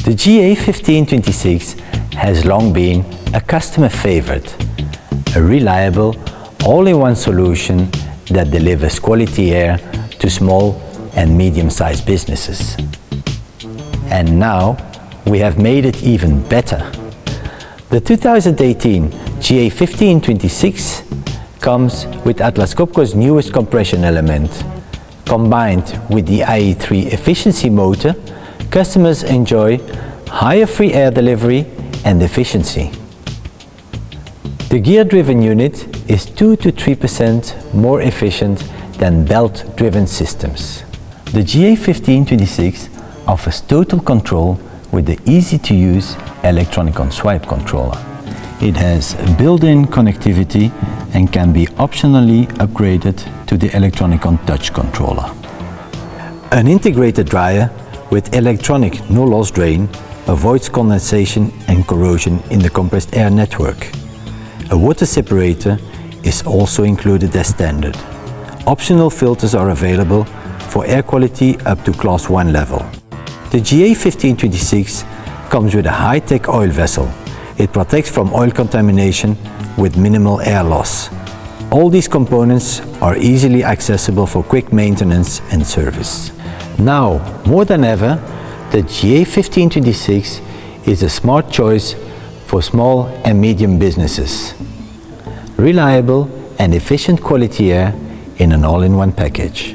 The GA1526 has long been a customer favorite, a reliable, all-in-one solution that delivers quality air to small and medium-sized businesses. And now we have made it even better. The 2018 GA1526 comes with Atlas Copco's newest compression element. Combined with the IE3 efficiency motor, customers enjoy higher free air delivery and efficiency. The gear-driven unit is 2 to 3% more efficient than belt-driven systems. The GA1526 offers total control with the easy-to-use electronic on-swipe controller. It has built-in connectivity and can be optionally upgraded to the electronic on-touch controller. An integrated dryer with electronic no-loss drain avoids condensation and corrosion in the compressed air network. A water separator is also included as standard. Optional filters are available for air quality up to Class 1 level. The GA1526 comes with a high-tech oil vessel. It protects from oil contamination with minimal air loss. All these components are easily accessible for quick maintenance and service. Now, more than ever, the GA1526 is a smart choice for small and medium businesses. Reliable and efficient quality air in an all-in-one package.